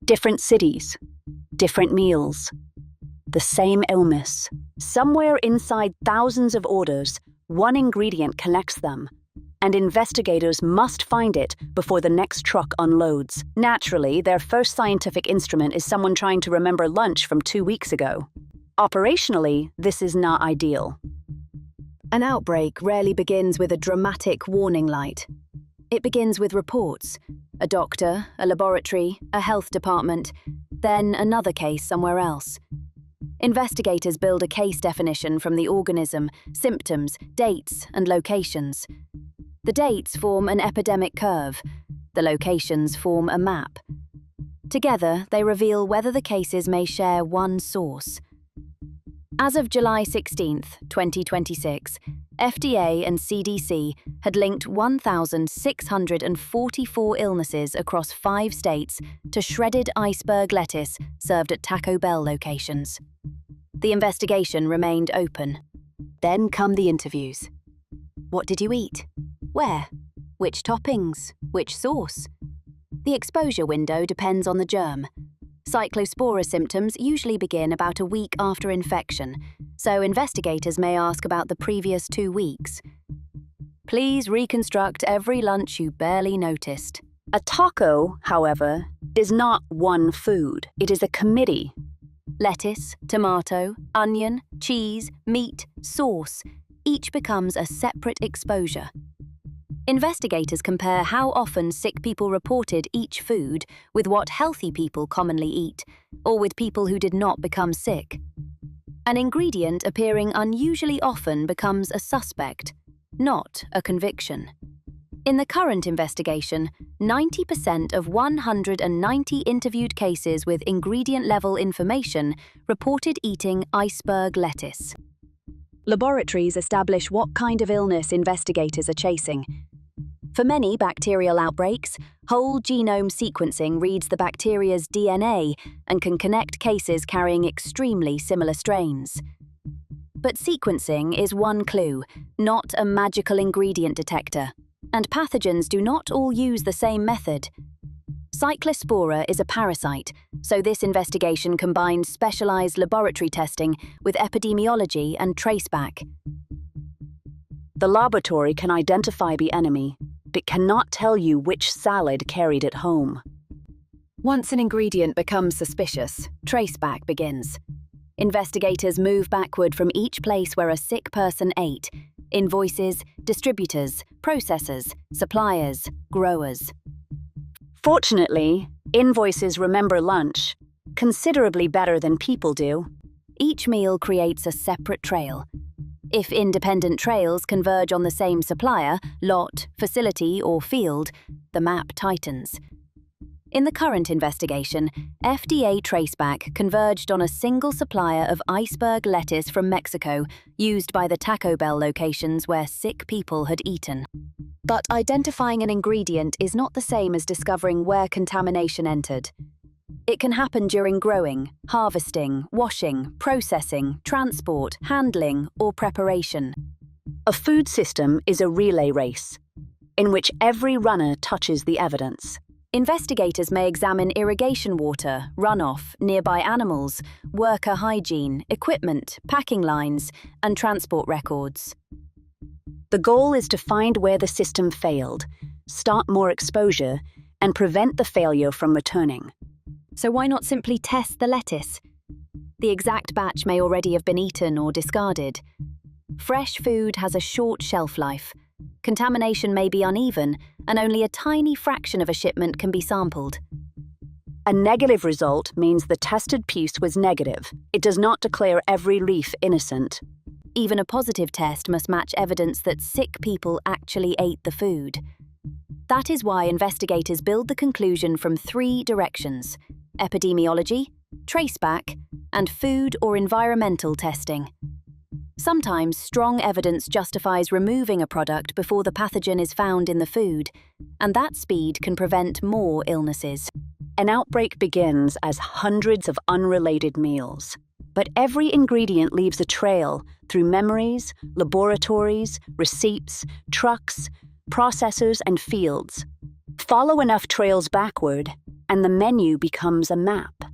Different cities, different meals, the same illness. Somewhere inside thousands of orders, one ingredient connects them, and investigators must find it before the next truck unloads. Naturally, their first scientific instrument is someone trying to remember lunch from 2 weeks ago. Operationally, this is not ideal. An outbreak rarely begins with a dramatic warning light. It begins with reports: a doctor, a laboratory, a health department, then another case somewhere else. Investigators build a case definition from the organism, symptoms, dates, and locations. The dates form an epidemic curve. The locations form a map. Together, they reveal whether the cases may share one source. As of July 16, 2026, FDA and CDC had linked 1,644 illnesses across 5 states to shredded iceberg lettuce served at Taco Bell locations. The investigation remained open. Then come the interviews. What did you eat? Where? Which toppings? Which sauce? The exposure window depends on the germ. Cyclospora symptoms usually begin about a week after infection, so investigators may ask about the previous 2 weeks. Please reconstruct every lunch you barely noticed. A taco, however, is not one food. It is a committee. Lettuce, tomato, onion, cheese, meat, sauce, each becomes a separate exposure. Investigators compare how often sick people reported each food with what healthy people commonly eat, or with people who did not become sick. An ingredient appearing unusually often becomes a suspect, not a conviction. In the current investigation, 90% of 190 interviewed cases with ingredient-level information reported eating iceberg lettuce. Laboratories establish what kind of illness investigators are chasing. For many bacterial outbreaks, whole genome sequencing reads the bacteria's DNA and can connect cases carrying extremely similar strains. But sequencing is one clue, not a magical ingredient detector, and pathogens do not all use the same method. Cyclospora is a parasite, so this investigation combines specialized laboratory testing with epidemiology and traceback. The laboratory can identify the enemy, but cannot tell you which salad carried it home. Once an ingredient becomes suspicious, traceback begins. Investigators move backward from each place where a sick person ate: invoices, distributors, processors, suppliers, growers. Fortunately, invoices remember lunch, considerably better than people do. Each meal creates a separate trail. If independent trails converge on the same supplier, lot, facility, or field, the map tightens. In the current investigation, FDA traceback converged on a single supplier of iceberg lettuce from Mexico, used by the Taco Bell locations where sick people had eaten. But identifying an ingredient is not the same as discovering where contamination entered. It can happen during growing, harvesting, washing, processing, transport, handling, or preparation. A food system is a relay race, in which every runner touches the evidence. Investigators may examine irrigation water, runoff, nearby animals, worker hygiene, equipment, packing lines, and transport records. The goal is to find where the system failed, stop more exposure, and prevent the failure from returning. So why not simply test the lettuce? The exact batch may already have been eaten or discarded. Fresh food has a short shelf life. Contamination may be uneven, and only a tiny fraction of a shipment can be sampled. A negative result means the tested piece was negative. It does not declare every leaf innocent. Even a positive test must match evidence that sick people actually ate the food. That is why investigators build the conclusion from 3 directions: epidemiology, traceback, and food or environmental testing. Sometimes strong evidence justifies removing a product before the pathogen is found in the food, and that speed can prevent more illnesses. An outbreak begins as hundreds of unrelated meals, but every ingredient leaves a trail through memories, laboratories, receipts, trucks, processors, and fields. Follow enough trails backward, and the menu becomes a map.